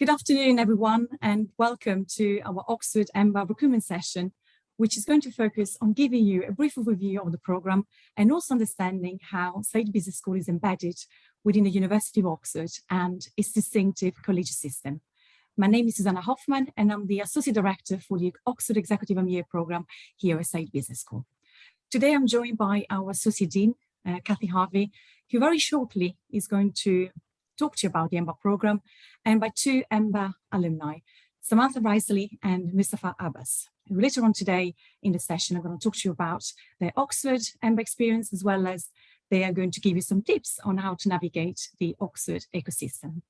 Good afternoon, everyone, and welcome to our Oxford EMBA recruitment session, which is going to focus on giving you a brief overview of the program and also understanding how Saïd Business School is embedded within the University of Oxford and its distinctive collegiate system. My name is Susanna Hofmann, and I'm the Associate Director for the Oxford Executive MBA program here at Saïd Business School. Today, I'm joined by our Associate Dean, Kathy Harvey, who very shortly is going to talk to you about the EMBA program, and by two EMBA alumni, Samantha Risley and Mustafa Abbas. Later on today in the session, I'm going to talk to you about their Oxford EMBA experience, as well as they are going to give you some tips on how to navigate the Oxford ecosystem.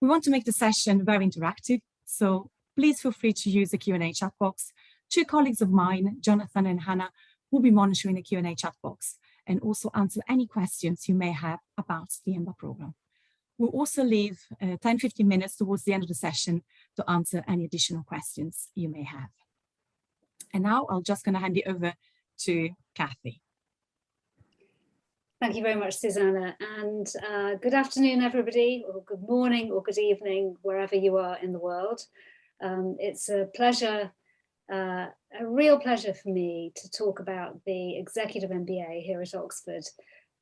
We want to make the session very interactive, so please feel free to use the Q&A chat box. Two colleagues of mine, Jonathan and Hannah, will be monitoring the Q&A chat box and also answer any questions you may have about the EMBA program. We'll also leave 10-15 minutes towards the end of the session to answer any additional questions you may have. And now I'm just going to hand it over to Kathy. Thank you very much, Susanna, and good afternoon, everybody, or good morning or good evening, wherever you are in the world. It's a pleasure, a real pleasure for me to talk about the Executive MBA here at Oxford,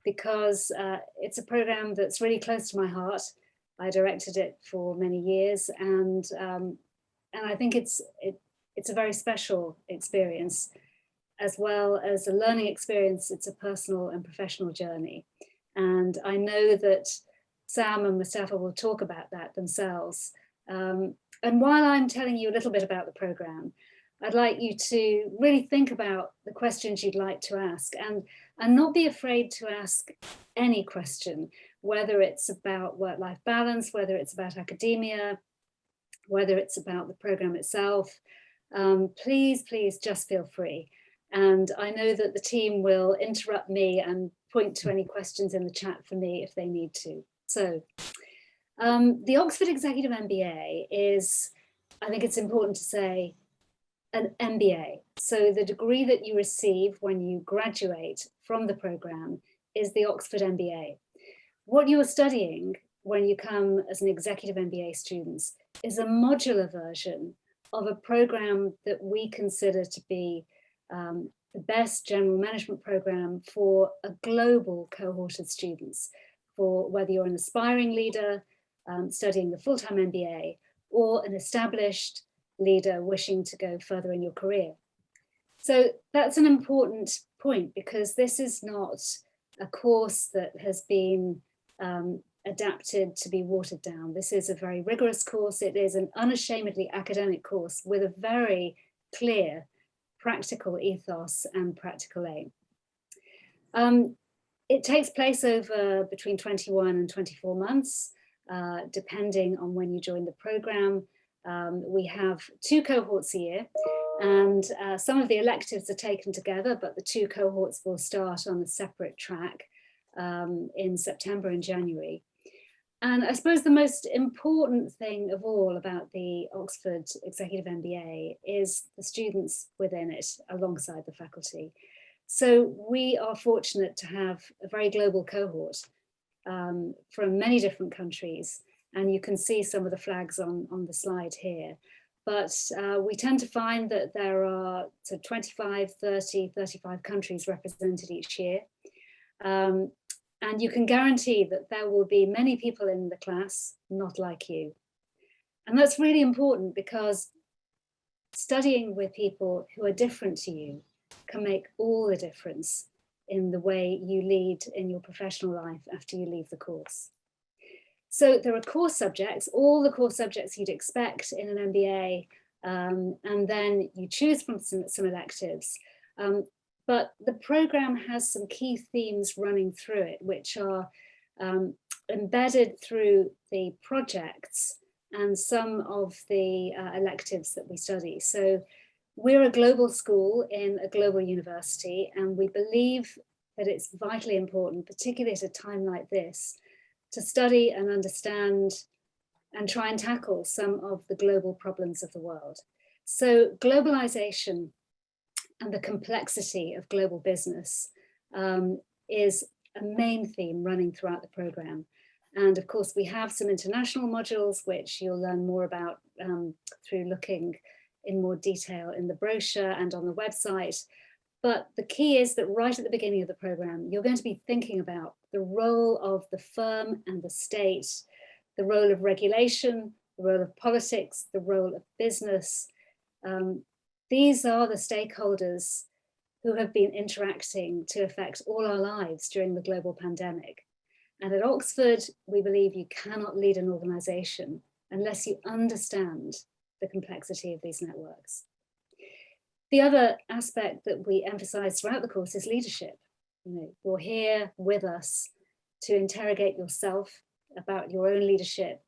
because it's a program that's really close to my heart. I directed it for many years, and I think it's a very special experience, as well as a learning experience. It's a personal and professional journey, and I know that Sam and Mustafa will talk about that themselves. And while I'm telling you a little bit about the program, I'd like you to really think about the questions you'd like to ask, and not be afraid to ask any question, whether it's about work-life balance, whether it's about academia, whether it's about the program itself. Please just feel free. And I know that the team will interrupt me and point to any questions in the chat for me if they need to. So the Oxford Executive MBA is, I think it's important to say, an MBA. So the degree that you receive when you graduate from the program is the Oxford MBA. What you are studying when you come as an Executive MBA student is a modular version of a program that we consider to be the best general management program for a global cohort of students, for whether you're an aspiring leader studying the full-time MBA or an established leader wishing to go further in your career. So that's an important point, because this is not a course that has been adapted to be watered down. This is a very rigorous course. It is an unashamedly academic course with a very clear practical ethos and practical aim. It takes place over between 21 and 24 months, depending on when you join the program. We have two cohorts a year, and some of the electives are taken together, but the two cohorts will start on a separate track in September and January. And I suppose the most important thing of all about the Oxford Executive MBA is the students within it alongside the faculty. So we are fortunate to have a very global cohort from many different countries. And you can see some of the flags on the slide here. But we tend to find that there are 25, 30, 35 countries represented each year. And you can guarantee that there will be many people in the class not like you. And that's really important, because studying with people who are different to you can make all the difference in the way you lead in your professional life after you leave the course. So there are core subjects, all the core subjects you'd expect in an MBA, and then you choose from some electives. But the program has some key themes running through it, which are embedded through the projects and some of the electives that we study. So we're a global school in a global university, and we believe that it's vitally important, particularly at a time like this, to study and understand and try and tackle some of the global problems of the world. So globalization and the complexity of global business is a main theme running throughout the program. And of course, we have some international modules, which you'll learn more about through looking in more detail in the brochure and on the website. But the key is that right at the beginning of the program, you're going to be thinking about the role of the firm and the state, the role of regulation, the role of politics, the role of business. These are the stakeholders who have been interacting to affect all our lives during the global pandemic. And at Oxford, we believe you cannot lead an organization unless you understand the complexity of these networks. The other aspect that we emphasize throughout the course is leadership. You're here with us to interrogate yourself about your own leadership,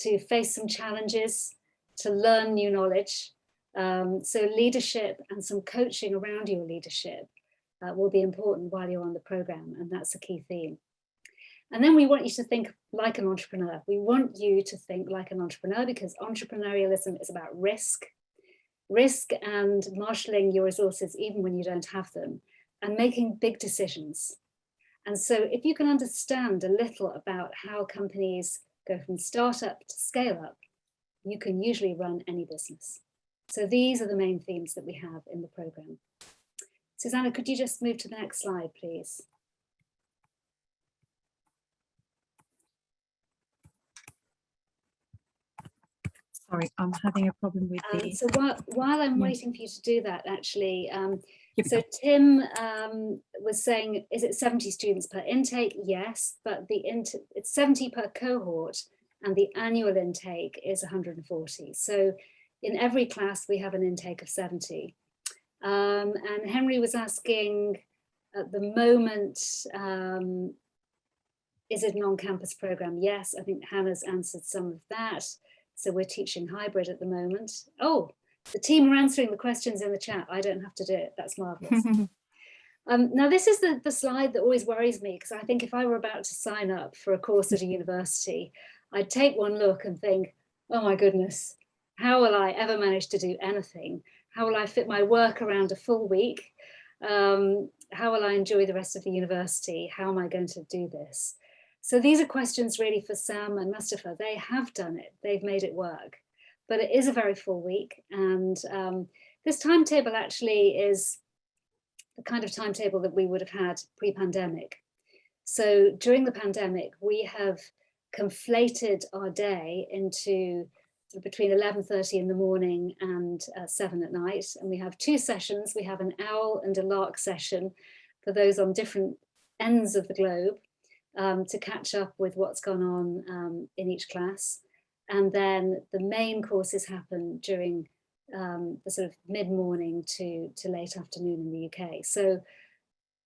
to face some challenges, to learn new knowledge. So leadership and some coaching around your leadership will be important while you're on the program, and that's a key theme. And then we want you to think like an entrepreneur. We want you to think like an entrepreneur because entrepreneurialism is about risk and marshalling your resources even when you don't have them, and making big decisions. And so if you can understand a little about how companies go from startup to scale up, you can usually run any business. So these are the main themes that we have in the program. Susanna, could you just move to the next slide, please? Sorry, I'm having a problem with the... So while I'm waiting for you to do that, actually, so Tim was saying, is it 70 students per intake? Yes, but it's 70 per cohort, and the annual intake is 140. So in every class, we have an intake of 70. And Henry was asking, at the moment, is it an on-campus program? Yes, I think Hannah's answered some of that. So we're teaching hybrid at the moment. Oh, the team are answering the questions in the chat. I don't have to do it. That's marvelous. Now, this is the slide that always worries me, because I think if I were about to sign up for a course at a university, I'd take one look and think, oh my goodness, how will I ever manage to do anything? How will I fit my work around a full week? How will I enjoy the rest of the university? How am I going to do this? So these are questions really for Sam and Mustafa. They have done it. They've made it work. But it is a very full week. And this timetable actually is the kind of timetable that we would have had pre-pandemic. So during the pandemic, we have conflated our day into between 11:30 in the morning and 7 at night. And we have two sessions. We have an owl and a lark session for those on different ends of the globe. To catch up with what's gone on in each class. And then the main courses happen during the sort of mid-morning to late afternoon in the UK. So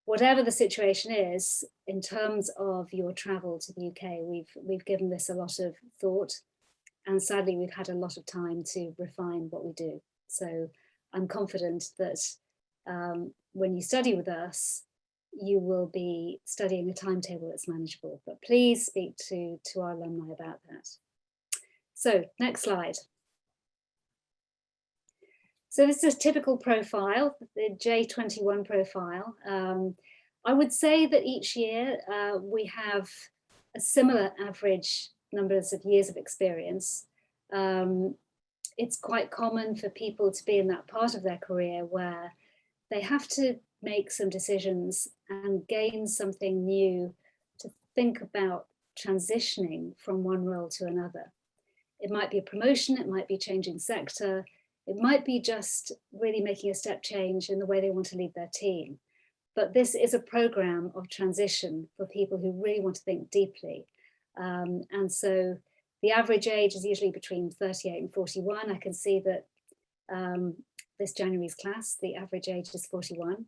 whatever the situation is, in terms of your travel to the UK, we've given this a lot of thought. And sadly, we've had a lot of time to refine what we do. So I'm confident that when you study with us, you will be studying a timetable that's manageable, but please speak to our alumni about that. So next slide. So this is a typical profile, the J21 profile. I would say that each year we have a similar average numbers of years of experience. It's quite common for people to be in that part of their career where they have to make some decisions and gain something new to think about transitioning from one role to another. It might be a promotion, it might be changing sector, it might be just really making a step change in the way they want to lead their team. But this is a program of transition for people who really want to think deeply. And so the average age is usually between 38 and 41. I can see that this January's class, the average age is 41.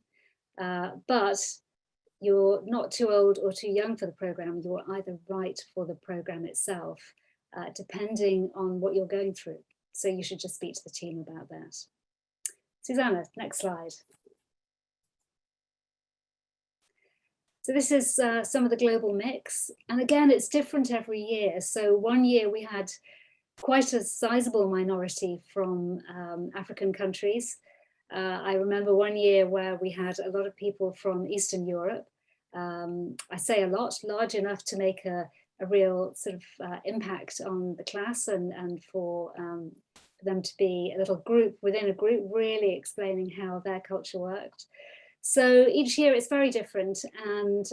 But you're not too old or too young for the program. You're either right for the program itself, depending on what you're going through. So you should just speak to the team about that. Susanna, next slide. So this is some of the global mix. And again, it's different every year. So one year we had quite a sizable minority from African countries. I remember one year where we had a lot of people from Eastern Europe. I say a lot, large enough to make a a real sort of impact on the class, and for them to be a little group within a group, really explaining how their culture worked. So each year it's very different, and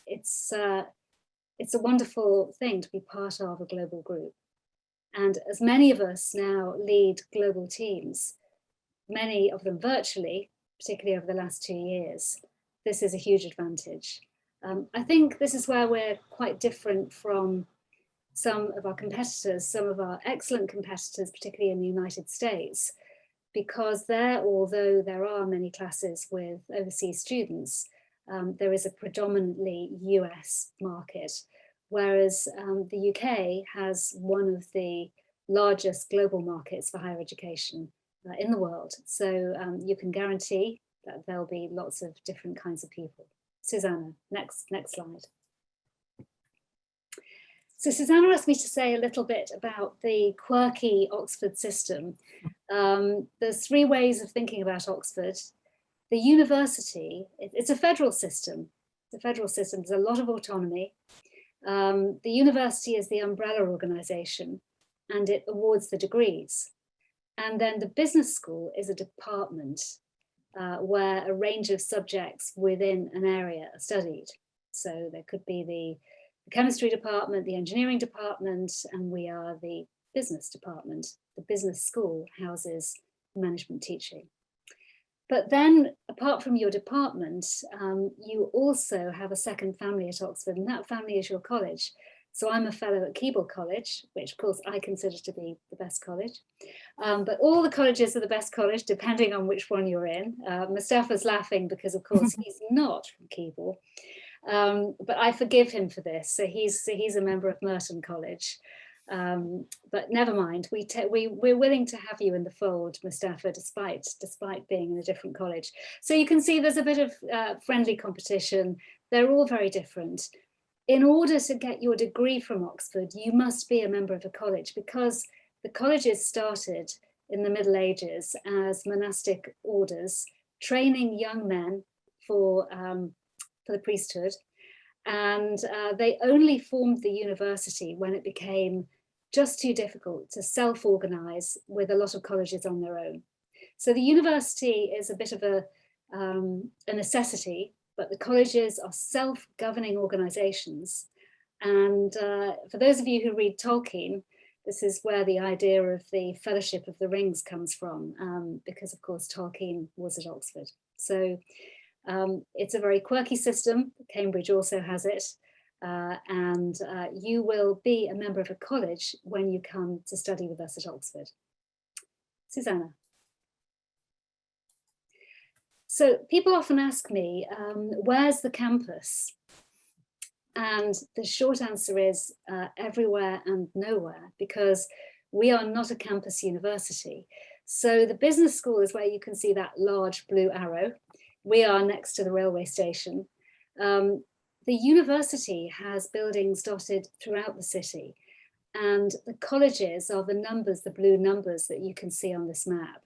it's a wonderful thing to be part of a global group. And as many of us now lead global teams, many of them virtually, particularly over the last 2 years, this is a huge advantage. I think this is where we're quite different from some of our competitors, some of our excellent competitors, particularly in the United States, because there, although there are many classes with overseas students, there is a predominantly US market, whereas the UK has one of the largest global markets for higher education in the world. So you can guarantee that there'll be lots of different kinds of people. Susanna, next slide. So Susanna asked me to say a little bit about the quirky Oxford system. There's 3 ways of thinking about Oxford. The university, it's a federal system. It's a federal system, there's a lot of autonomy. The university is the umbrella organisation, and it awards the degrees. And then the business school is a department where a range of subjects within an area are studied. So there could be the chemistry department, the engineering department, and we are the business department. The business school houses management teaching. But then, apart from your department, you also have a second family at Oxford, and that family is your college. So I'm a fellow at Keble College, which of course I consider to be the best college. But all the colleges are the best college, depending on which one you're in. Mustafa's laughing because of course he's not from Keble. But I forgive him for this. So he's a member of Merton College. But never mind, we're willing to have you in the fold, Mustafa, despite being in a different college. So you can see there's a bit of friendly competition. They're all very different. In order to get your degree from Oxford, you must be a member of a college, because the colleges started in the Middle Ages as monastic orders, training young men for the priesthood. And they only formed the university when it became just too difficult to self-organize with a lot of colleges on their own. So the university is a bit of a necessity, but the colleges are self-governing organizations. And for those of you who read Tolkien, this is where the idea of the Fellowship of the Rings comes from, because of course Tolkien was at Oxford. So it's a very quirky system. Cambridge also has it. And you will be a member of a college when you come to study with us at Oxford. Susanna. So people often ask me, where's the campus? And the short answer is everywhere and nowhere, because we are not a campus university. So the business school is where you can see that large blue arrow. We are next to the railway station. The university has buildings dotted throughout the city, and the colleges are the numbers, the blue numbers that you can see on this map,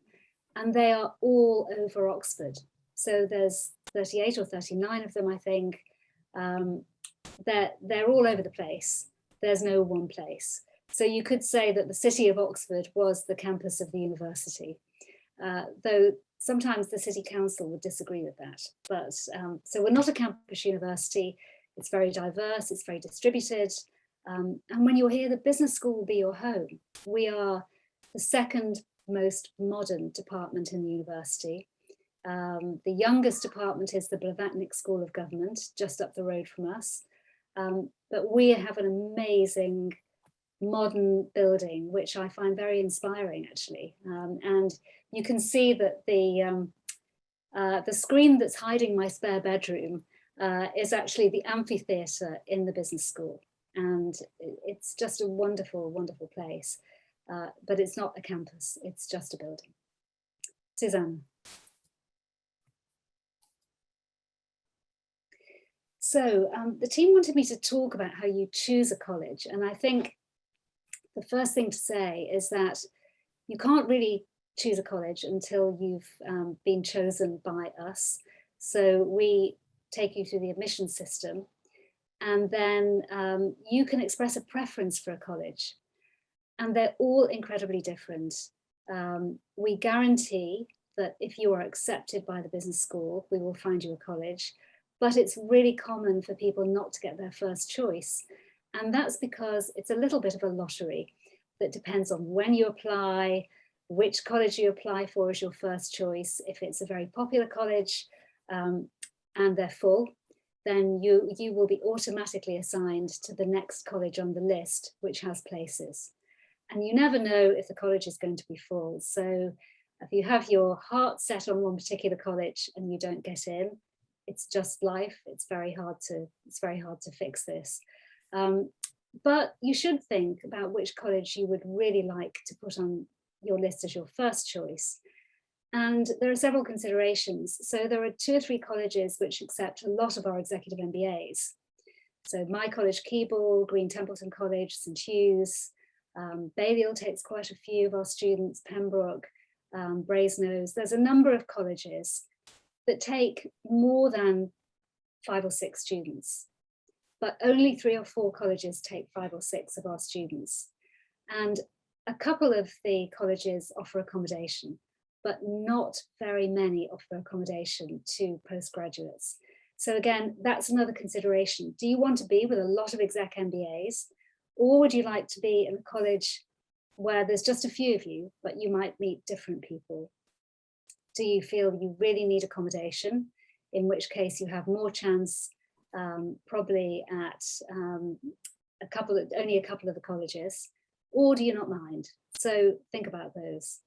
and they are all over Oxford. So there's 38 or 39 of them, I think. They're all over the place. There's no one place. So you could say that the city of Oxford was the campus of the university, though sometimes the city council would disagree with that. But so we're not a campus university. It's very diverse, it's very distributed. And when you're here, the business school will be your home. We are the second most modern department in the university. The youngest department is the Blavatnik School of Government, just up the road from us. But we have an amazing modern building, which I find very inspiring, actually. And you can see that the screen that's hiding my spare bedroom is actually the amphitheatre in the business school. And it's just a wonderful, wonderful place. But it's not a campus, it's just a building. Susanna. So the team wanted me to talk about how you choose a college. And I think the first thing to say is that you can't really choose a college until you've been chosen by us. So we take you through the admission system. And then you can express a preference for a college. And they're all incredibly different. We guarantee that if you are accepted by the business school, we will find you a college. But it's really common for people not to get their first choice. And that's because it's a little bit of a lottery that depends on when you apply, which college you apply for as your first choice. If it's a very popular college and they're full, then you will be automatically assigned to the next college on the list, which has places. And you never know if the college is going to be full. So if you have your heart set on one particular college and you don't get in, it's just life. It's very hard to fix this. But you should think about which college you would really like to put on your list as your first choice. And there are several considerations. So there are 2 or 3 colleges which accept a lot of our executive MBAs. So my college, Keble, Green Templeton College, St Hugh's, Balliol takes quite a few of our students, Pembroke, Brasenose. There's a number of colleges that take more than 5 or 6 students, but only 3 or 4 colleges take 5 or 6 of our students. And a couple of the colleges offer accommodation, but not very many offer accommodation to postgraduates. So again, that's another consideration. Do you want to be with a lot of exec MBAs, or would you like to be in a college where there's just a few of you, but you might meet different people? Do you feel you really need accommodation, in which case you have more chance probably at only a couple of the colleges, or do you not mind? So think about those.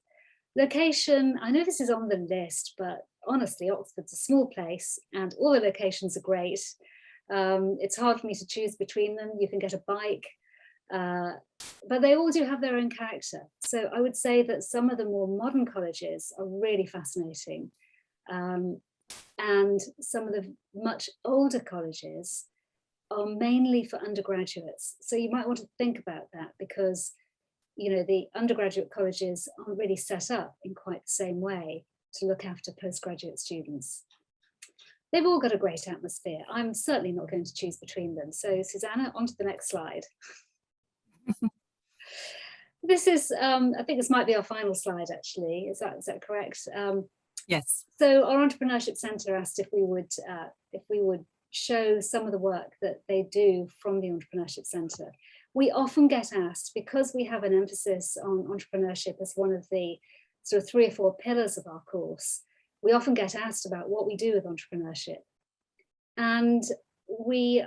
Location, I know this is on the list, but honestly, Oxford's a small place and all the locations are great. It's hard for me to choose between them. You can get a bike, but they all do have their own character. So I would say that some of the more modern colleges are really fascinating. And some of the much older colleges are mainly for undergraduates. So you might want to think about that, because the undergraduate colleges aren't really set up in quite the same way to look after postgraduate students. They've all got a great atmosphere. I'm certainly not going to choose between them. So Susanna, on to the next slide. This is, I think this might be our final slide actually. Is that correct? Yes. So our Entrepreneurship Centre asked if we would show some of the work that they do from the Entrepreneurship Centre. We often get asked, because we have an emphasis on entrepreneurship as one of the sort of 3 or 4 pillars of our course, we often get asked about what we do with entrepreneurship. And we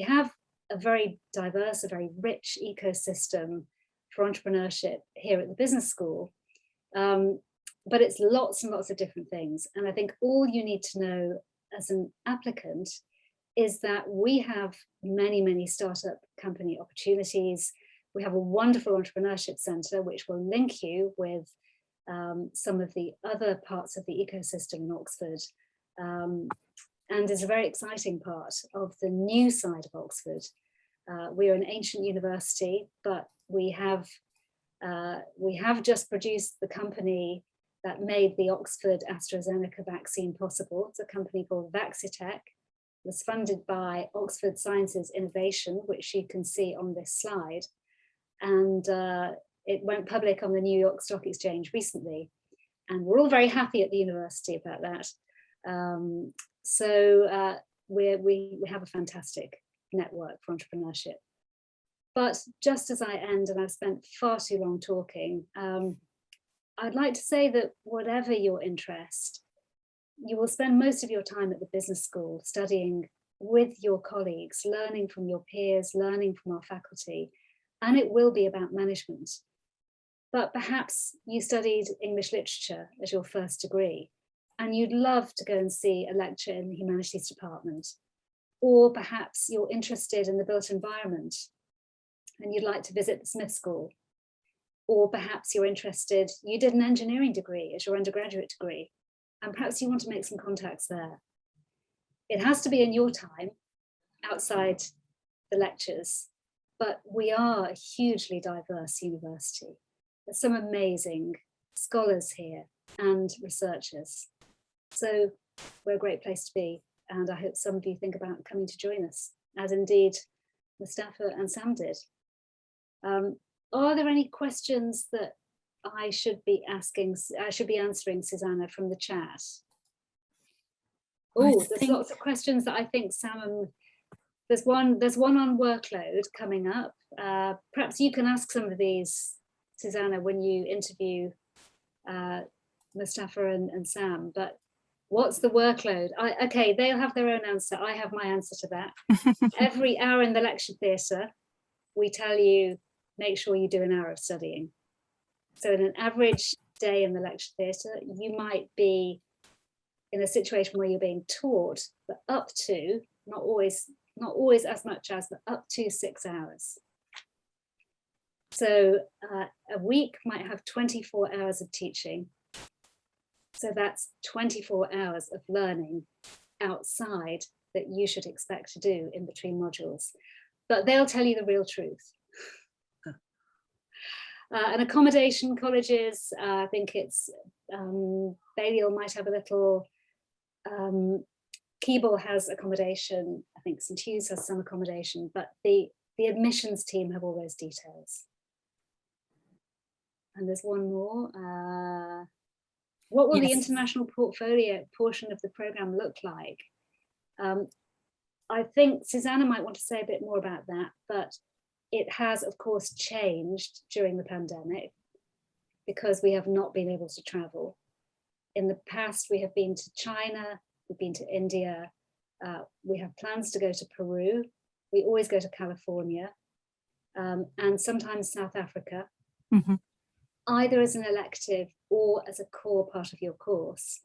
have a very diverse, a very rich ecosystem for entrepreneurship here at the business school. But it's lots and lots of different things. And I think all you need to know as an applicant is that we have many, many startup company opportunities. We have a wonderful entrepreneurship centre, which will link you with some of the other parts of the ecosystem in Oxford, and is a very exciting part of the new side of Oxford. We are an ancient university, but we have just produced the company that made the Oxford AstraZeneca vaccine possible. It's a company called Vaxitech. It was funded by Oxford Sciences Innovation, which you can see on this slide. And it went public on the New York Stock Exchange recently. And we're all very happy at the university about that. So we have a fantastic network for entrepreneurship. But just as I end, and I've spent far too long talking, I'd like to say that whatever your interest, you will spend most of your time at the business school studying with your colleagues, learning from your peers, learning from our faculty, and it will be about management. But perhaps you studied English literature as your first degree, and you'd love to go and see a lecture in the humanities department. Or perhaps you're interested in the built environment and you'd like to visit the Smith School. Or perhaps you're interested, you did an engineering degree as your undergraduate degree, and perhaps you want to make some contacts there. It has to be in your time, outside the lectures, but we are a hugely diverse university. There's some amazing scholars here and researchers. So we're a great place to be, and I hope some of you think about coming to join us. as indeed Mustafa and Sam did. Are there any questions that I should be answering, Susanna, from the chat? Oh, there's lots of questions that I think Sam, there's one on workload coming up. Perhaps you can ask some of these, Susanna, when you interview Mustafa and Sam, but what's the workload? Okay, they'll have their own answer. I have my answer to that. Every hour in the lecture theatre, we tell you, make sure you do an hour of studying. So in an average day in the lecture theatre, you might be in a situation where you're being taught for up to, not always as much as, but up to 6 hours. So a week might have 24 hours of teaching. So that's 24 hours of learning outside that you should expect to do in between modules. But they'll tell you the real truth. And accommodation colleges, I think it's, Balliol might have a little, Keble has accommodation, I think St Hugh's has some accommodation, but the admissions team have all those details. And there's one more. What will the international portfolio portion of the programme look like? I think Susanna might want to say a bit more about that, but it has, of course, changed during the pandemic because we have not been able to travel. In the past, we have been to China, we've been to India, we have plans to go to Peru, we always go to California, and sometimes South Africa, either as an elective or as a core part of your course.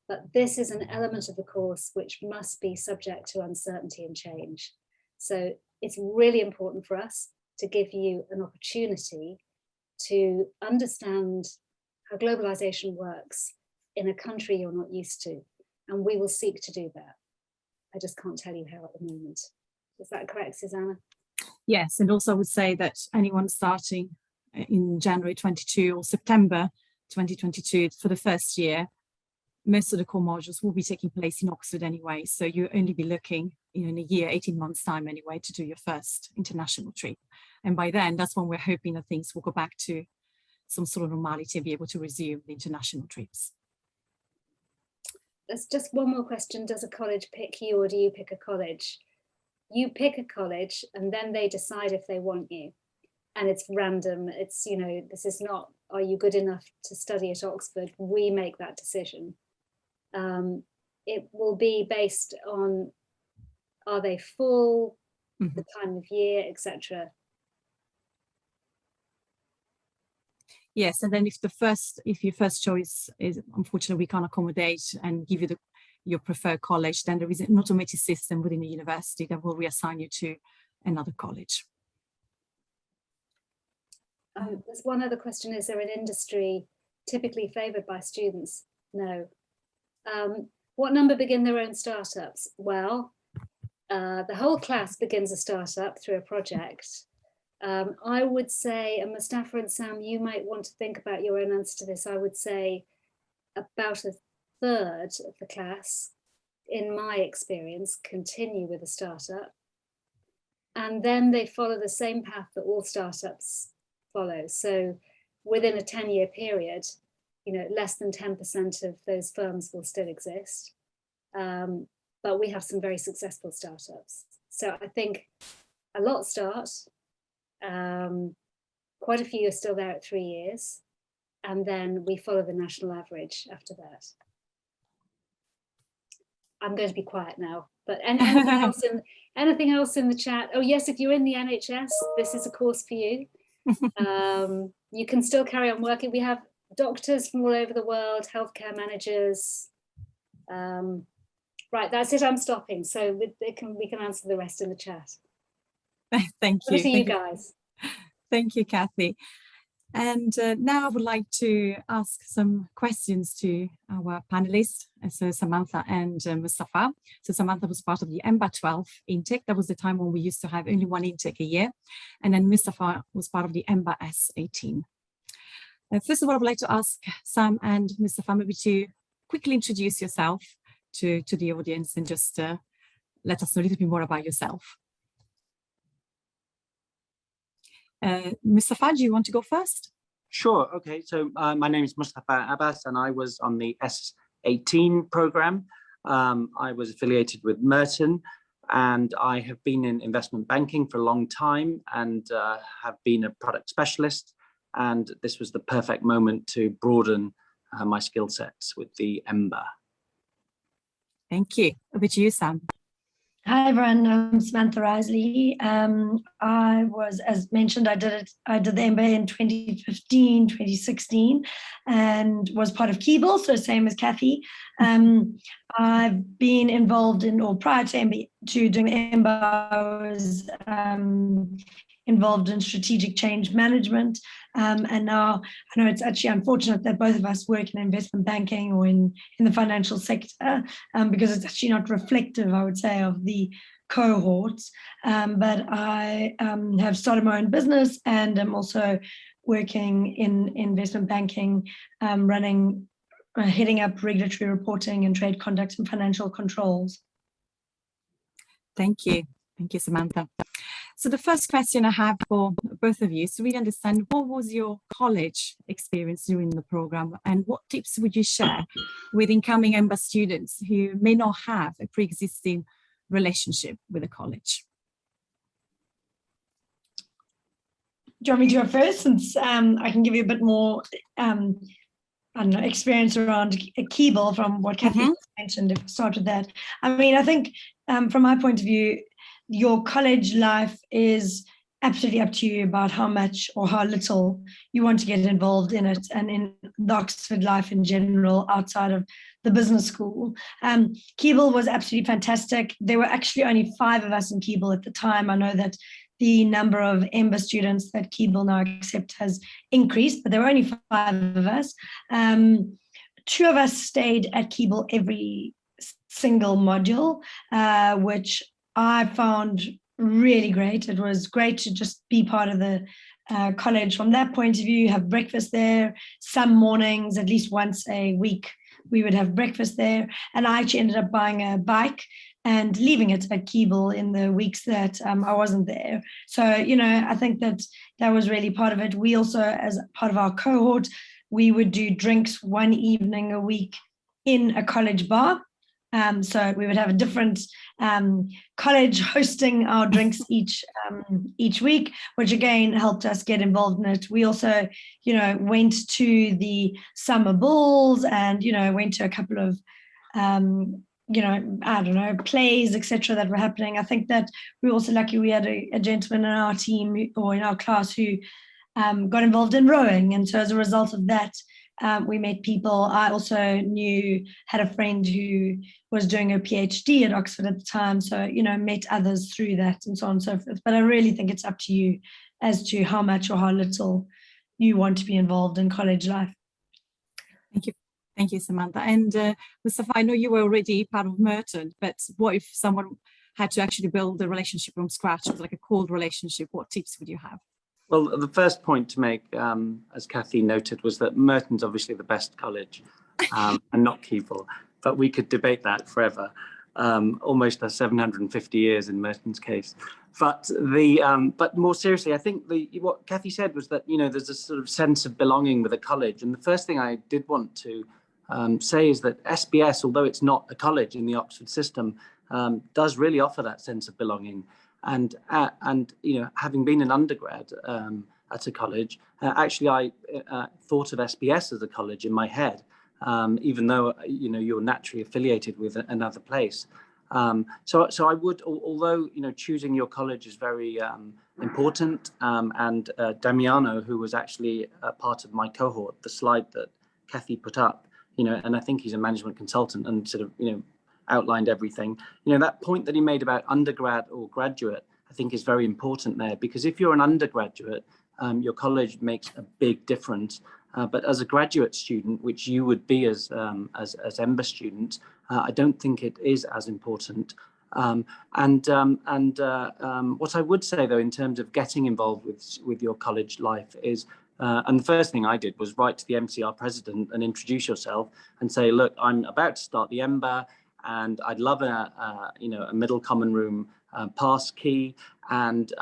But this is an element of the course which must be subject to uncertainty and change. So it's really important for us to give you an opportunity to understand how globalization works in a country you're not used to. And we will seek to do that. I just can't tell you how at the moment. Is that correct, Susanna? Yes, and also I would say that anyone starting in January 22 or September 2022 for the first year, most of the core modules will be taking place in Oxford anyway. So you'll only be looking in a year, 18 months time anyway, to do your first international trip. And by then, that's when we're hoping that things will go back to some sort of normality and be able to resume the international trips. There's just one more question. Does a college pick you or do you pick a college? You pick a college and then they decide if they want you. And it's random. It's, you know, this is not, are you good enough to study at Oxford? We make that decision. It will be based on, are they full, the time of year, etc. Yes, and then if your first choice is, unfortunately, we can't accommodate and give you your preferred college, then there is an automated system within the university that will reassign you to another college. There's one other question. Is there an industry typically favoured by students? No. What number begin their own startups? Well, the whole class begins a startup through a project. I would say, and Mustafa and Sam, you might want to think about your own answer to this. I would say about a third of the class, in my experience, continue with a startup. And then they follow the same path that all startups follow. So within a 10-year period, you know, less than 10% of those firms will still exist. But we have some very successful startups. So I think a lot start, quite a few are still there at 3 years, and then we follow the national average after that. I'm going to be quiet now, but anything else in the chat? Oh yes, if you're in the NHS, this is a course for you. You can still carry on working. We have doctors from all over the world, healthcare managers. Right, that's it, I'm stopping. So we can answer the rest in the chat. Thank you. Over to you guys. Thank you, Kathy. And now I would like to ask some questions to our panelists, so Samantha and Mustafa. So Samantha was part of the EMBA 12 intake. That was the time when we used to have only one intake a year. And then Mustafa was part of the EMBA S18. First of all, I would like to ask Sam and Mustafa maybe to quickly introduce yourself to the audience and just let us know a little bit more about yourself. Mustafa, do you want to go first? Sure. Okay. So my name is Mustafa Abbas, and I was on the S18 program. I was affiliated with Merton, and I have been in investment banking for a long time and have been a product specialist. And this was the perfect moment to broaden my skill sets with the EMBA. Thank you. Over to you, Sam. Hi everyone, I'm Samantha Risley. I was, as mentioned, I did the MBA in 2015, 2016, and was part of Keeble, so same as Kathy. I've been involved in, or prior to MBA, to doing the MBA, I was involved in strategic change management. And now I know it's actually unfortunate that both of us work in investment banking or in the financial sector, because it's actually not reflective, I would say, of the cohorts. But I have started my own business, and I'm also working in investment banking, heading up regulatory reporting and trade conduct and financial controls. Thank you. Thank you, Samantha. So the first question I have for both of you is to really understand, what was your college experience during the program, and what tips would you share with incoming EMBA students who may not have a pre-existing relationship with a college? Do you want me to go first, since I can give you a bit more I don't know, experience around Keeble from what Kathy mentioned, if we start with that. I mean, I think from my point of view, your college life is absolutely up to you about how much or how little you want to get involved in it, and in the Oxford life in general outside of the business school. Keeble was absolutely fantastic. There were actually only 5 of us in Keeble at the time. I know that the number of EMBA students that Keeble now accept has increased, but there were only 5 of us. 2 of us stayed at Keeble every single module, which I found really great. It was great to just be part of the college from that point of view, have breakfast there. Some mornings, at least once a week, we would have breakfast there. And I actually ended up buying a bike and leaving it at Keeble in the weeks that I wasn't there. So, you know, I think that that was really part of it. We also, as part of our cohort, we would do drinks one evening a week in a college bar. So we would have a different college hosting our drinks each week, which again helped us get involved in it. We also, you know, went to the summer balls and, you know, went to a couple of, you know, I don't know, plays, etc. that were happening. I think that we were also lucky we had a gentleman in our team or in our class who got involved in rowing. And so as a result of that, we met people. I also had a friend who was doing her PhD at Oxford at the time. So, you know, met others through that and so on and so forth. But I really think it's up to you as to how much or how little you want to be involved in college life. Thank you. Thank you, Samantha. And Mustafa, I know you were already part of Merton, but what if someone had to actually build a relationship from scratch, like a cold relationship? What tips would you have? Well, the first point to make, as Kathy noted, was that Merton's obviously the best college and not Keeble, but we could debate that forever. Almost 750 years in Merton's case. But more seriously, I think what Kathy said was that, you know, there's a sort of sense of belonging with a college. And the first thing I did want to say is that SBS, although it's not a college in the Oxford system, does really offer that sense of belonging. And you know, having been an undergrad at a college, actually I thought of SBS as a college in my head, even though, you know, you're naturally affiliated with another place. So I would, although, you know, choosing your college is very important. And Damiano, who was actually a part of my cohort, the slide that Kathy put up, you know, and I think he's a management consultant and sort of, you know, outlined everything. You know, that point that he made about undergrad or graduate, I think is very important there, because if you're an undergraduate, your college makes a big difference. But as a graduate student, which you would be as EMBA students, I don't think it is as important. What I would say, though, in terms of getting involved with your college life is, and the first thing I did was write to the MCR president and introduce yourself and say, look, I'm about to start the EMBA, and I'd love a middle common room pass key, and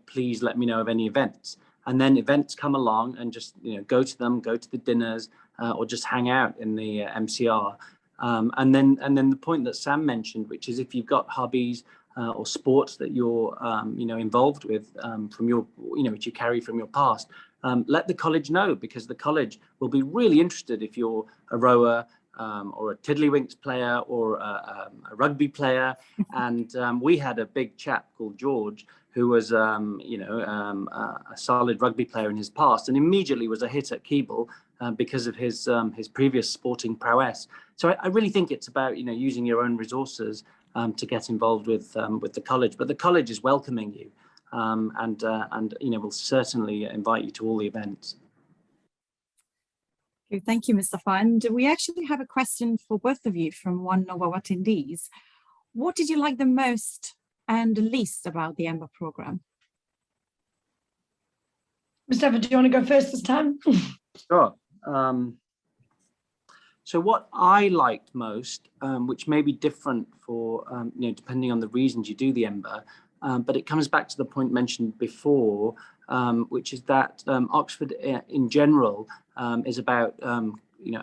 please let me know of any events. And then events come along, and just go to them, go to the dinners, or just hang out in the MCR. And then the point that Sam mentioned, which is if you've got hobbies or sports that you're involved with from your which you carry from your past, let the college know, because the college will be really interested if you're a rower, or a tiddlywinks player, or a rugby player. And we had a big chap called George, who was a solid rugby player in his past, and immediately was a hit at Keble because of his previous sporting prowess. So I really think it's about using your own resources to get involved with the college. But the college is welcoming you, and will certainly invite you to all the events. Okay, thank you, Mustafa. And we actually have a question for both of you from one of our attendees. What did you like the most and the least about the EMBA program? Mustafa, do you want to go first this time? Sure. So what I liked most, which may be different for depending on the reasons you do the EMBA, but it comes back to the point mentioned before, which is that Oxford in general is about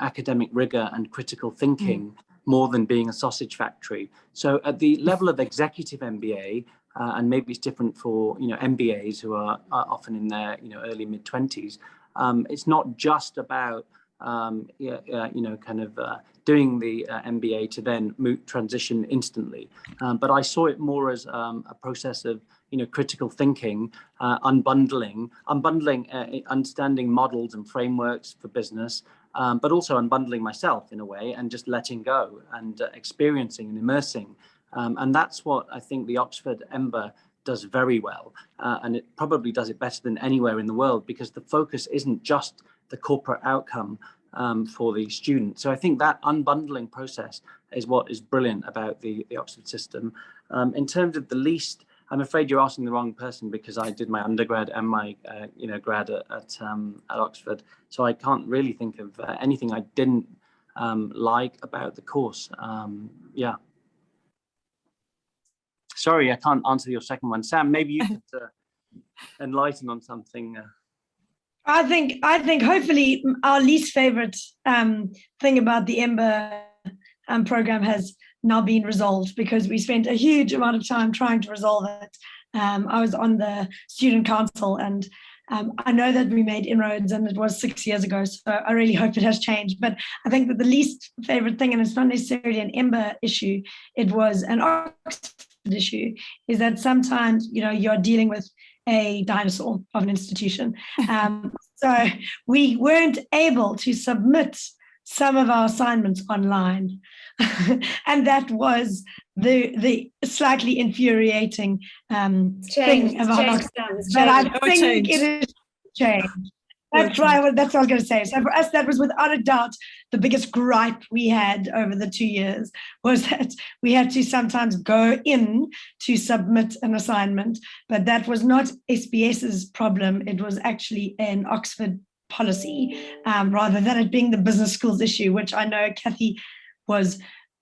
academic rigor and critical thinking more than being a sausage factory. So at the level of executive MBA, and maybe it's different for MBAs who are often in their early mid-20s, it's not just about doing the MBA to then transition instantly. But I saw it more as a process of critical thinking, unbundling, understanding models and frameworks for business, but also unbundling myself in a way, and just letting go and experiencing and immersing. And that's what I think the Oxford EMBA does very well. And it probably does it better than anywhere in the world, because the focus isn't just the corporate outcome for the student. So I think that unbundling process is what is brilliant about the Oxford system. In terms of the least, I'm afraid you're asking the wrong person, because I did my undergrad and my grad at Oxford. So I can't really think of anything I didn't like about the course. Yeah. Sorry, I can't answer your second one. Sam, maybe you could enlighten on something. I think hopefully our least favorite thing about the EMBA program has now been resolved, because we spent a huge amount of time trying to resolve it. I was on the student council, and I know that we made inroads, and it was 6 years ago, so I really hope it has changed. But I think that the least favorite thing, and it's not necessarily an EMBA issue, it was an Oxford issue, is that sometimes you're dealing with a dinosaur of an institution. So we weren't able to submit some of our assignments online. And that was the slightly infuriating thing about Oxford. But I think it is changed. That's right. That's what I was going to say. So for us, that was without a doubt the biggest gripe we had over the 2 years, was that we had to sometimes go in to submit an assignment, but that was not SBS's problem. It was actually an Oxford policy, rather than it being the business schools issue, which I know Kathy was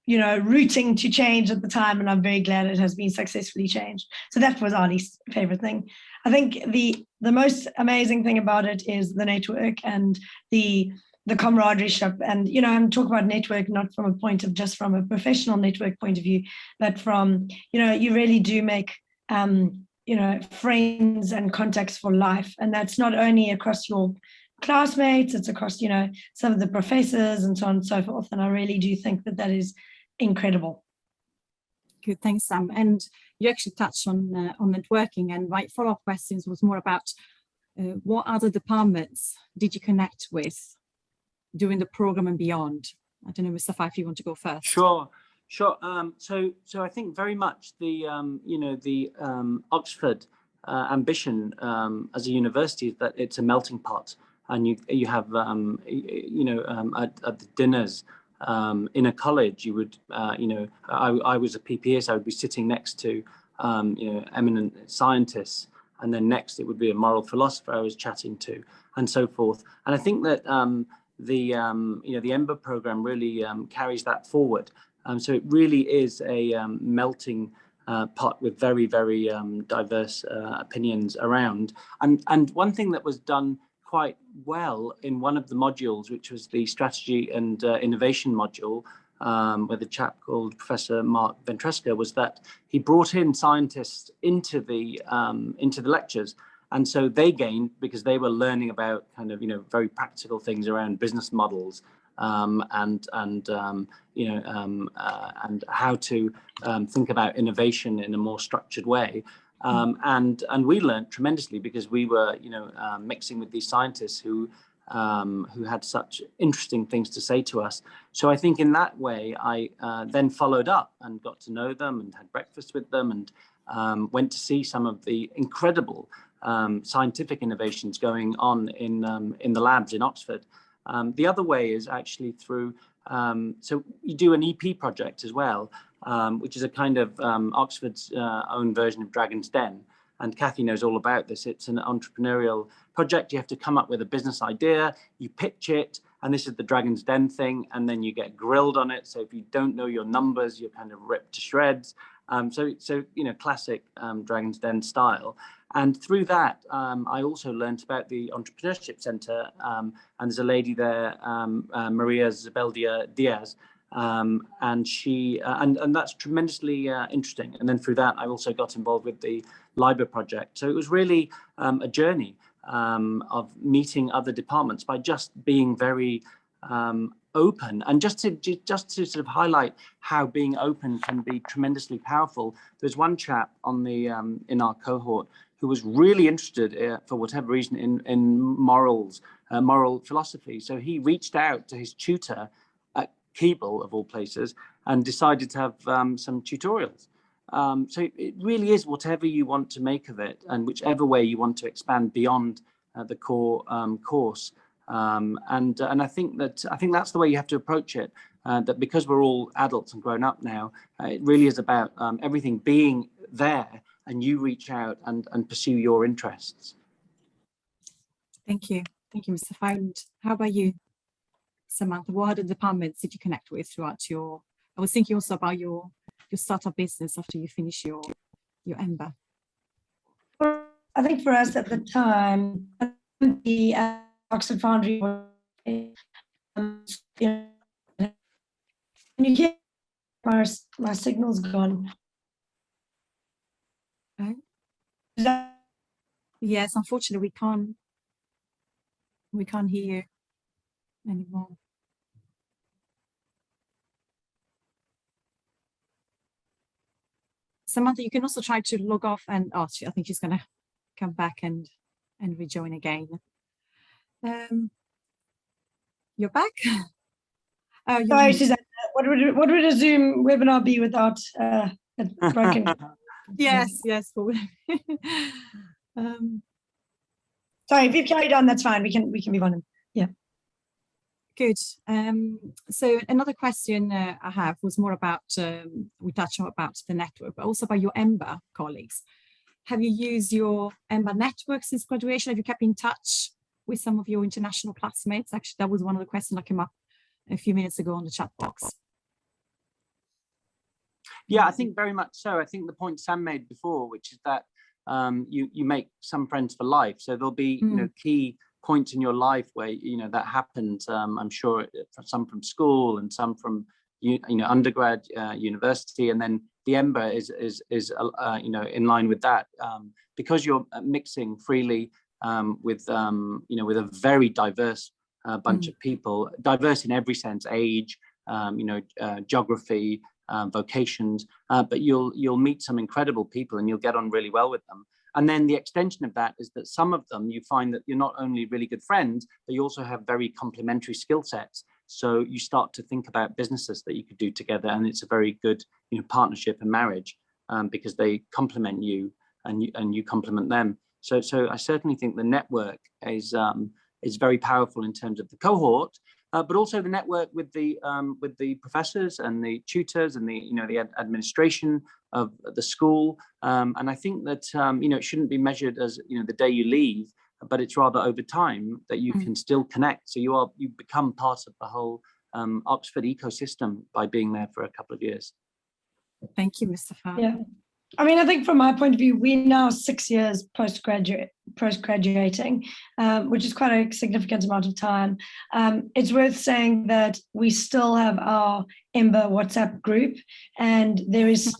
rooting to change at the time, and I'm very glad it has been successfully changed. So that was our least favorite thing. I think the most amazing thing about it is the network and the camaraderie. And I'm talking about network not from a point of just from a professional network point of view, but from you really do make friends and contacts for life, and that's not only across your classmates, it's across some of the professors and so on and so forth. And I really do think that is incredible. Good, thanks, Sam. And you actually touched on networking, and my follow-up questions was more about what other departments did you connect with during the program and beyond? I don't know, Mustafa, if you want to go first. Sure. So I think very much the Oxford ambition as a university is that it's a melting pot, and you have at the dinners. In a college, you would, I was a PPA, so I would be sitting next to, eminent scientists, and then next it would be a moral philosopher I was chatting to, and so forth. And I think that the EMBA program really carries that forward. So it really is a melting pot with very, very diverse opinions around. And one thing that was done quite well in one of the modules, which was the strategy and innovation module, with a chap called Professor Mark Ventresca, was that he brought in scientists into the lectures. And so they gained, because they were learning about kind of, very practical things around business models, and how to think about innovation in a more structured way. And we learned tremendously, because we were, mixing with these scientists who had such interesting things to say to us. So I think in that way, I then followed up and got to know them and had breakfast with them, and went to see some of the incredible scientific innovations going on in the labs in Oxford. The other way is actually through, so you do an EP project as well, which is a kind of Oxford's own version of Dragon's Den. And Kathy knows all about this. It's an entrepreneurial project. You have to come up with a business idea, you pitch it, and this is the Dragon's Den thing, and then you get grilled on it. So if you don't know your numbers, you're kind of ripped to shreds. So classic Dragon's Den style. And through that, I also learned about the Entrepreneurship Centre, and there's a lady there, Maria Zabeldia Diaz, and she and that's tremendously interesting. And then through that, I also got involved with the LIBOR project. So it was really a journey of meeting other departments by just being very open, and just to sort of highlight how being open can be tremendously powerful. There's one chap on the in our cohort who was really interested, for whatever reason, in morals, moral philosophy. So he reached out to his tutor at Keble, of all places, and decided to have some tutorials. So it really is whatever you want to make of it, and whichever way you want to expand beyond the core course. And I think that's the way you have to approach it. That because we're all adults and grown up now, it really is about everything being there, and you reach out and pursue your interests. Thank you, Mr. Fowler. How about you, Samantha? What other departments did you connect with throughout your? I was thinking also about your startup business after you finish your EMBA. I think for us at the time, the Oxford Foundry was, you hear my signal's gone. Okay. Yes, unfortunately, we can't hear you anymore. Samantha, you can also try to log off, and I think she's going to come back and rejoin again. You're back. Sorry, Susanna. What would a Zoom webinar be without a broken? Yes. Sorry, if you've carried on, that's fine. We can move on. Yeah. Good. So another question I have was more about, we touched on about the network, but also about your EMBA colleagues. Have you used your EMBA network since graduation? Have you kept in touch with some of your international classmates? Actually, that was one of the questions that came up a few minutes ago on the chat box. Yeah, I think very much so. I think the point Sam made before, which is that you make some friends for life. So there'll be key points in your life where that happens. I'm sure some from school and some from undergrad, university, and then the EMBA is in line with that, because you're mixing freely with a very diverse bunch of people, diverse in every sense, age, geography, vocations, but you'll meet some incredible people and you'll get on really well with them. And then the extension of that is that some of them you find that you're not only really good friends, but you also have very complementary skill sets. So you start to think about businesses that you could do together, and it's a very good partnership and marriage, because they complement you and you complement them. So I certainly think the network is very powerful in terms of the cohort, but also the network with the professors and the tutors and the administration of the school. And I think that it shouldn't be measured as the day you leave, but it's rather over time that you can still connect. So you become part of the whole Oxford ecosystem by being there for a couple of years. Thank you, Mr. Farr. Yeah. I mean, I think from my point of view, we're now 6 years post-graduating, which is quite a significant amount of time. It's worth saying that we still have our EMBA WhatsApp group, and there is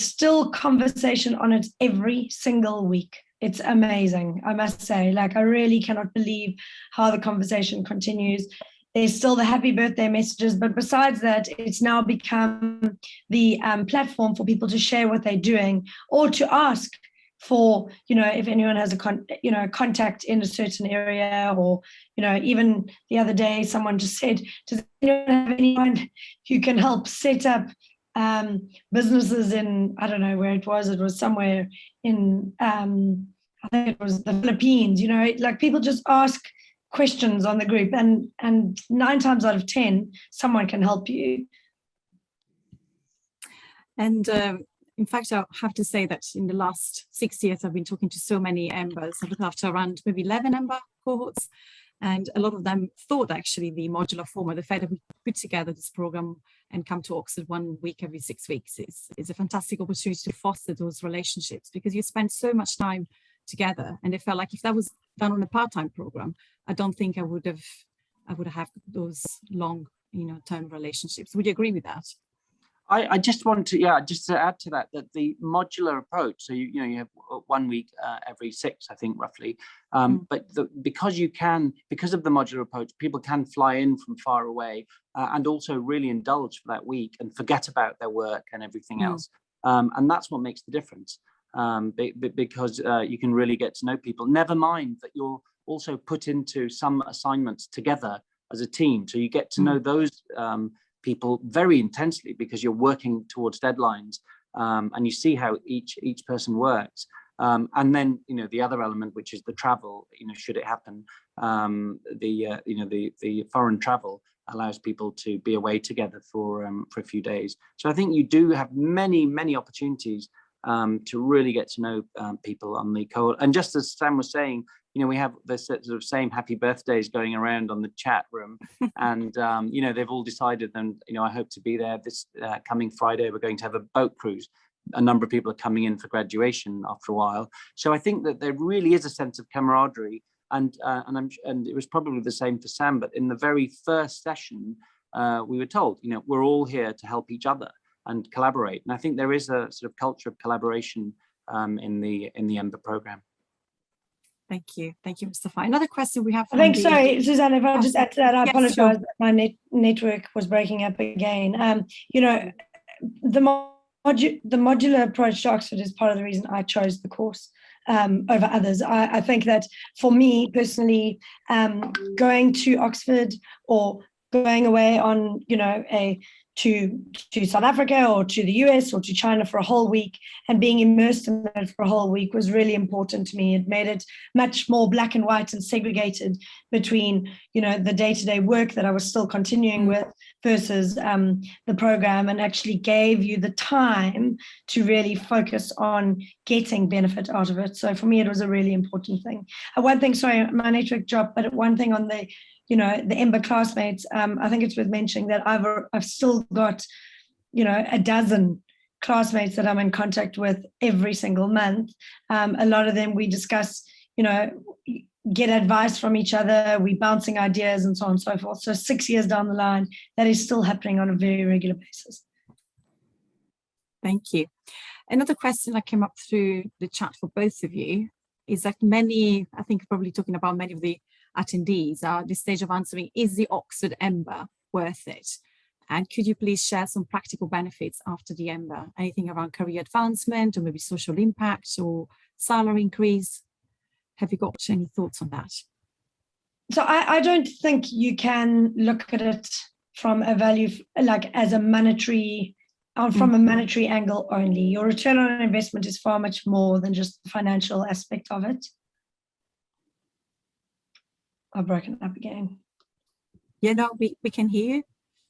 still conversation on it every single week. It's amazing, I must say. Like, I really cannot believe how the conversation continues. There's still the happy birthday messages, but besides that, it's now become the platform for people to share what they're doing, or to ask for, if anyone has a contact in a certain area, or, even the other day, someone just said, does anyone have anyone who can help set up businesses in, I don't know where it was somewhere in, I think it was the Philippines, like people just ask questions on the group, and 9 times out of 10 someone can help you. And in fact, I have to say that in the last 6 years I've been talking to so many EMBAs. I've looked after around maybe 11 EMBA cohorts, and a lot of them thought actually the modular format, the fact that we put together this program and come to Oxford 1 week every 6 weeks is a fantastic opportunity to foster those relationships, because you spend so much time together. And it felt like if that was done on a part-time program, I don't think I would have those long, term relationships. Would you agree with that? I just want to, just to add to that the modular approach. So you have 1 week every 6, I think, roughly. But because of the modular approach, people can fly in from far away and also really indulge for that week and forget about their work and everything else. And that's what makes the difference. Because you can really get to know people. Never mind that you're also put into some assignments together as a team, so you get to know those people very intensely, because you're working towards deadlines, and you see how each person works. And then the other element, which is the travel. Should it happen, the foreign travel allows people to be away together for a few days. So I think you do have many opportunities to really get to know people on the cohort. And just as Sam was saying, we have this sort of same happy birthdays going around on the chat room, and they've all decided, and I hope to be there this coming Friday. We're going to have a boat cruise. A number of people are coming in for graduation after a while. So I think that there really is a sense of camaraderie, and it was probably the same for Sam. But in the very first session, we were told, we're all here to help each other and collaborate. And I think there is a sort of culture of collaboration in the EMBA program. Thank you, Mustafa. Another question we have. Sorry, Susanna, if I'll just add to that, I apologize, sure. that my network was breaking up again. The modular approach to Oxford is part of the reason I chose the course over others. I think that for me personally, going to Oxford or going away on, to South Africa or to the US or to China for a whole week and being immersed in that for a whole week was really important to me. It made it much more black and white and segregated between, the day-to-day work that I was still continuing with versus the program, and actually gave you the time to really focus on getting benefit out of it. So for me, it was a really important thing. One thing, sorry, my network dropped, but one thing on the the EMBA classmates, I think it's worth mentioning that I've still got, a dozen classmates that I'm in contact with every single month. A lot of them we discuss, get advice from each other, we bouncing ideas and so on and so forth. So 6 years down the line, that is still happening on a very regular basis. Thank you. Another question that came up through the chat for both of you is that I think probably talking about many of the attendees are at this stage of answering, is the Oxford EMBA worth it? And could you please share some practical benefits after the EMBA? Anything around career advancement or maybe social impact or salary increase? Have you got any thoughts on that? So I don't think you can look at it from a value, like as a monetary, from a monetary angle only. Your return on investment is far much more than just the financial aspect of it. I've broken up again. Yeah, no, we can hear you.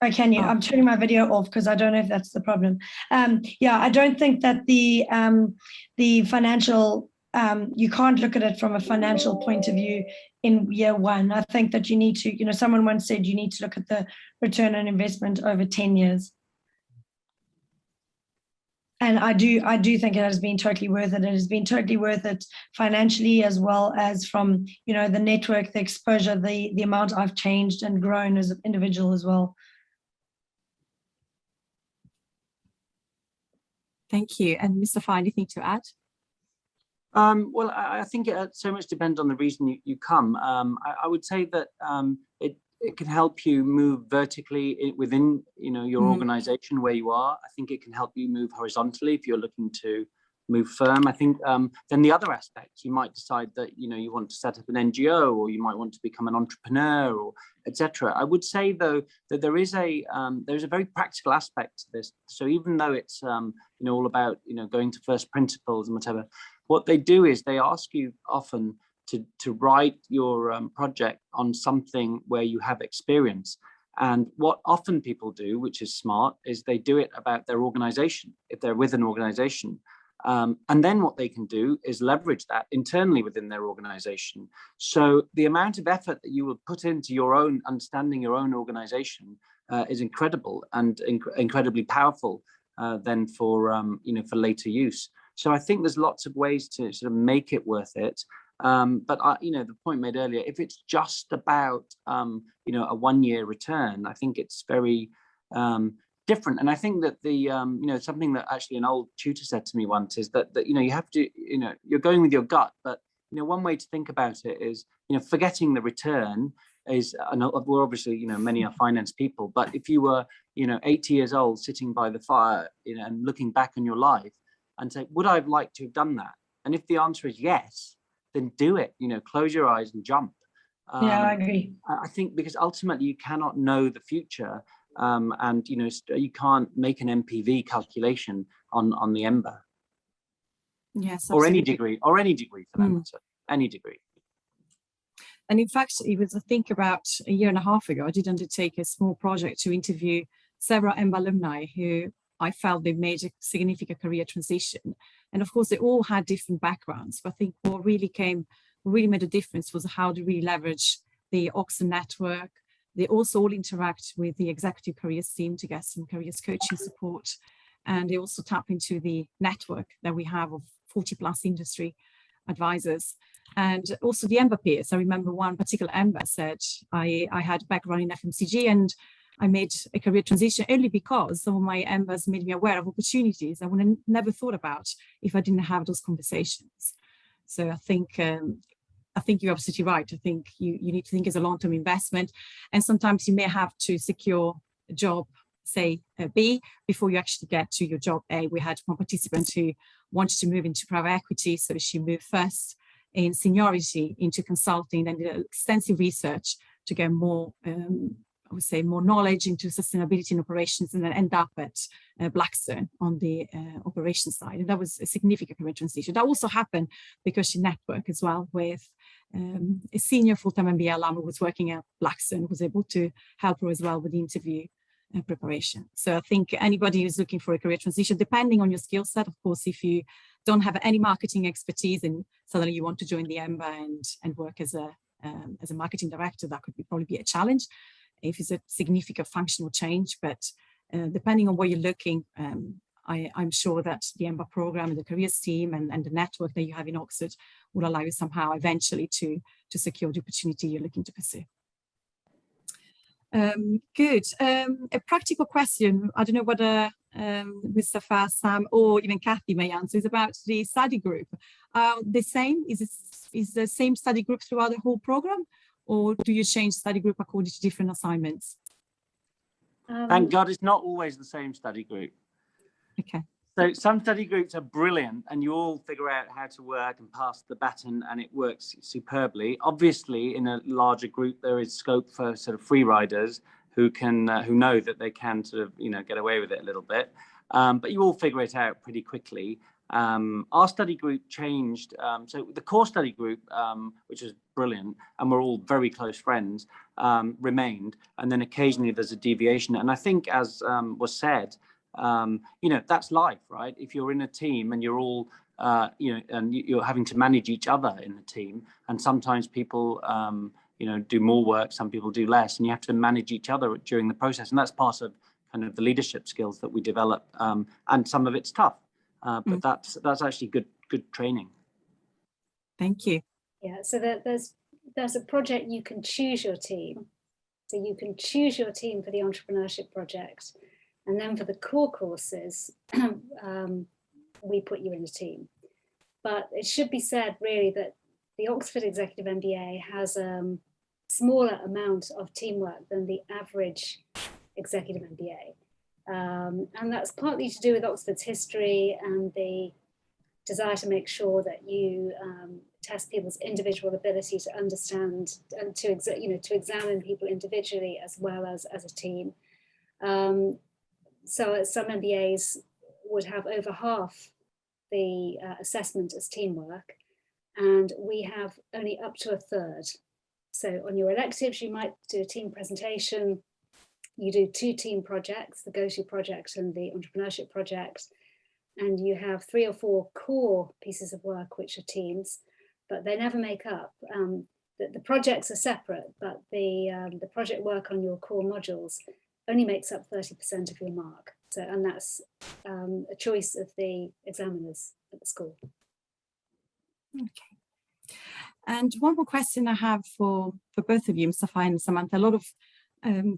Oh, can you? I'm turning my video off because I don't know if that's the problem. I don't think that the financial, you can't look at it from a financial point of view in year one. I think that you need to, someone once said you need to look at the return on investment over 10 years. And I do think it has been totally worth it. It has been totally worth it financially, as well as from, you know, the network, the exposure, the amount I've changed and grown as an individual as well. Thank you. And Mr. Fine, anything to add? Well, I think it so much depends on the reason you come. I would say that it can help you move vertically within, you know, your organization where you are. I think it can help you move horizontally if you're looking to move firm. I think then the other aspect, you might decide that, you know, you want to set up an NGO, or you might want to become an entrepreneur, or etc. I would say though that there's a very practical aspect to this. So even though it's you know, all about, you know, going to first principles and whatever, what they do is they ask you often to write your project on something where you have experience. And what often people do, which is smart, is they do it about their organization, if they're with an organization. And then what they can do is leverage that internally within their organization. So the amount of effort that you will put into your own understanding your own organization is incredible and incredibly powerful then for you know, for later use. So I think there's lots of ways to sort of make it worth it. But you know, the point made earlier, if it's just about you know, a 1-year return, I think it's very different. And I think that the you know, something that actually an old tutor said to me once is that you know, you have to, you know, you're going with your gut, but you know, one way to think about it is, you know, forgetting the return is, and we're obviously, you know, many are finance people, but if you were, you know, 80 years old sitting by the fire, you know, and looking back on your life and say, would I have liked to have done that? And if the answer is yes, then do it, you know, close your eyes and jump. Yeah, I agree. I think because ultimately you cannot know the future, and you know, you can't make an MPV calculation on the EMBA. Yes, or any absolutely. degree for that matter, any degree. And in fact, it was, I think, about a year and a half ago, I did undertake a small project to interview several EMBA alumni who I felt they made a significant career transition. And of course, they all had different backgrounds. But I think what really made a difference was how to really leverage the Oxford network. They also all interact with the executive careers team to get some careers coaching support. And they also tap into the network that we have of 40+ industry advisors. And also the EMBA peers. I remember one particular EMBA said, I had background in FMCG and I made a career transition only because some of my EMBAs made me aware of opportunities I would have never thought about if I didn't have those conversations. So I think you're absolutely right. I think you need to think as a long-term investment. And sometimes you may have to secure a job, say B, before you actually get to your job A. We had one participant who wanted to move into private equity. So she moved first in seniority into consulting and did extensive research to get more, I would say, more knowledge into sustainability and operations, and then end up at Blackstone on the operations side. And that was a significant career transition. That also happened because she networked as well with a senior full-time MBA alum who was working at Blackstone, was able to help her as well with the interview preparation. So I think anybody who's looking for a career transition, depending on your skill set, of course, if you don't have any marketing expertise and suddenly you want to join the EMBA and work as a marketing director, that could probably be a challenge if it's a significant functional change. But depending on where you're looking, I'm sure that the EMBA program and the careers team and the network that you have in Oxford will allow you somehow eventually to secure the opportunity you're looking to pursue. Good. A practical question, I don't know whether Mr. Farr, Sam, or even Kathy may answer, is about the study group. The same? Is the same study group throughout the whole program, or do you change study group according to different assignments? Thank God it's not always the same study group. Okay. So some study groups are brilliant and you all figure out how to work and pass the baton and it works superbly. Obviously, in a larger group, there is scope for sort of free riders who can who know that they can sort of, you know, get away with it a little bit. But you all figure it out pretty quickly. Our study group changed. So the core study group, which was brilliant, and we're all very close friends, remained. And then occasionally there's a deviation. And I think, as was said, you know, that's life, right? If you're in a team and you're all, you know, and you're having to manage each other in the team, and sometimes people, you know, do more work, some people do less, and you have to manage each other during the process. And that's part of kind of the leadership skills that we develop. And some of it's tough. but that's actually good training. Thank you. Yeah, so there's a project you can choose your team. So you can choose your team for the entrepreneurship project, and then for the core courses, we put you in a team. But it should be said really that the Oxford Executive MBA has a smaller amount of teamwork than the average executive MBA. And that's partly to do with Oxford's history and the desire to make sure that you test people's individual ability to understand and to examine people individually as well as a team. So some MBAs would have over half the assessment as teamwork, and we have only up to a third. So on your electives, you might do a team presentation. You do 2 team projects, the Go-To project and the entrepreneurship project, and you have 3 or 4 core pieces of work which are teams, but they never make up. The projects are separate, but the project work on your core modules only makes up 30% of your mark. So, and that's a choice of the examiners at the school. Okay. And one more question I have for both of you, Mustafa and Samantha. A lot of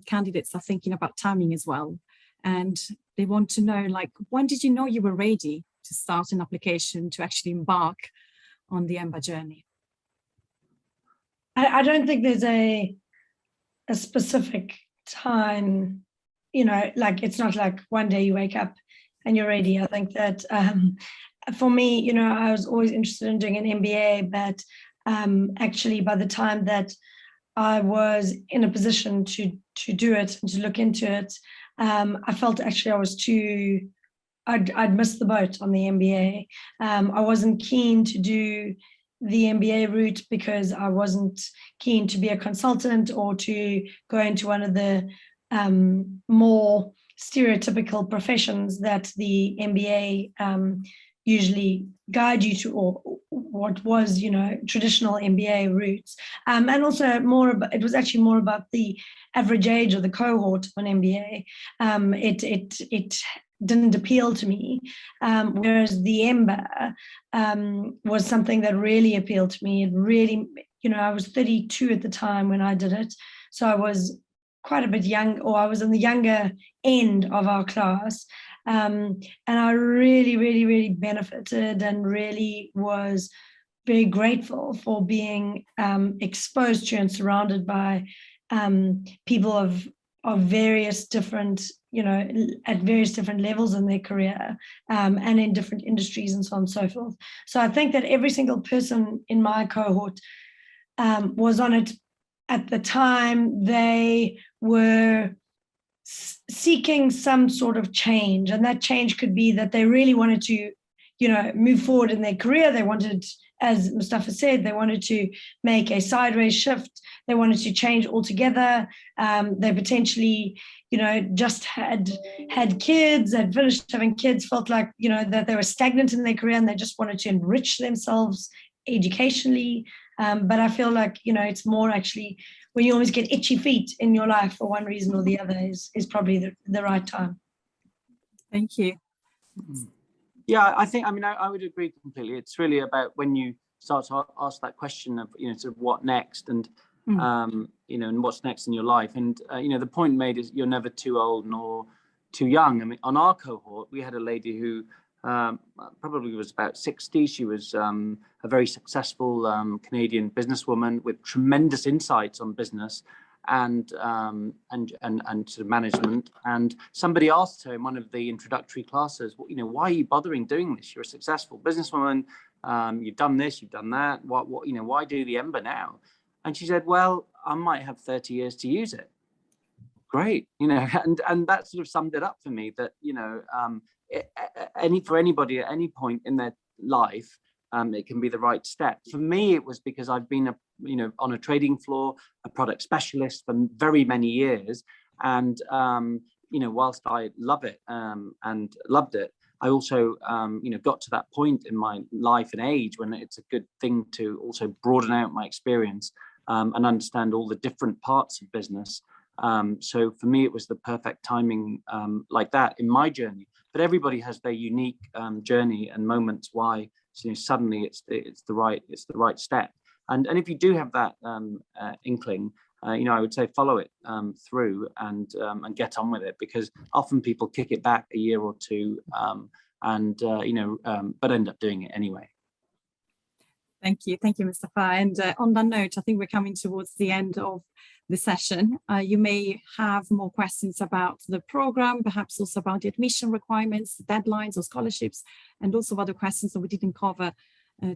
candidates are thinking about timing as well. And they want to know, like, when did you know you were ready to start an application to actually embark on the EMBA journey? I don't think there's a specific time, you know, like it's not like one day you wake up and you're ready. I think that for me, you know, I was always interested in doing an MBA, but actually by the time that I was in a position to do it and to look into it, I felt actually I was I'd missed the boat on the MBA. I wasn't keen to do the MBA route because I wasn't keen to be a consultant or to go into one of the more stereotypical professions that the MBA usually guide you to, or what was, you know, traditional MBA routes. And also it was actually more about the average age of the cohort of an MBA. It didn't appeal to me, whereas the EMBA was something that really appealed to me. It really, you know, I was 32 at the time when I did it, so I was quite a bit young, or I was in the younger end of our class, and I really benefited and really was very grateful for being exposed to and surrounded by people of various different, you know, at various different levels in their career, and in different industries and so on and so forth. So I think that every single person in my cohort was on it at the time. They were seeking some sort of change, and that change could be that they really wanted to, you know, move forward in their career. They wanted, as Mustafa said, they wanted to make a sideways shift. They wanted to change altogether. They potentially, you know, just had kids, had finished having kids, felt like, you know, that they were stagnant in their career and they just wanted to enrich themselves educationally. But I feel like, you know, it's more actually when you always get itchy feet in your life for one reason or the other is probably the right time. Thank you. Yeah, I think, I mean, I would agree completely. It's really about when you start to ask that question of, you know, sort of what next, and, you know, and what's next in your life. And, you know, the point made is you're never too old nor too young. I mean, on our cohort, we had a lady who probably was about 60. She was a very successful Canadian businesswoman with tremendous insights on business and sort of management. And somebody asked her in one of the introductory classes, well, you know, why are you bothering doing this? You're a successful businesswoman. You've done this, you've done that. What you know, why do the EMBA now? And she said, well, I might have 30 years to use it. Great, you know, and that sort of summed it up for me, that, you know, for anybody at any point in their life, it can be the right step. For me, it was because I've been on a trading floor, a product specialist for very many years, and you know, whilst I love it and loved it, I also you know, got to that point in my life and age when it's a good thing to also broaden out my experience and understand all the different parts of business. So for me, it was the perfect timing like that in my journey. but everybody has their unique journey and moments why suddenly it's the right step. And if you do have that inkling, I would say follow it through and get on with it, because often people kick it back a year or two, but end up doing it anyway. Thank you, Mustafa. And on that note, I think we're coming towards the end of the session. You may have more questions about the program, perhaps also about the admission requirements, deadlines or scholarships, and also other questions that we didn't cover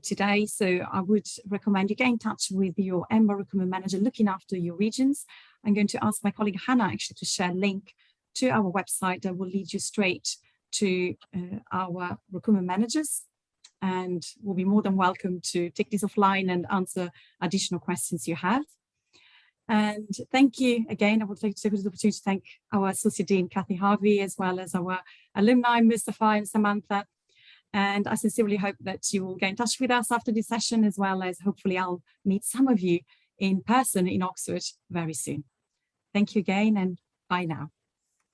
today. So I would recommend you get in touch with your EMBA recruitment manager looking after your regions. I'm going to ask my colleague Hannah actually to share a link to our website that will lead you straight to our recruitment managers, and we'll be more than welcome to take this offline and answer additional questions you have. And thank you again. I would like to take this opportunity to thank our Associate Dean, Kathy Harvey, as well as our alumni, Mustafa and Samantha. And I sincerely hope that you will get in touch with us after this session, as well as hopefully I'll meet some of you in person in Oxford very soon. Thank you again, and bye now.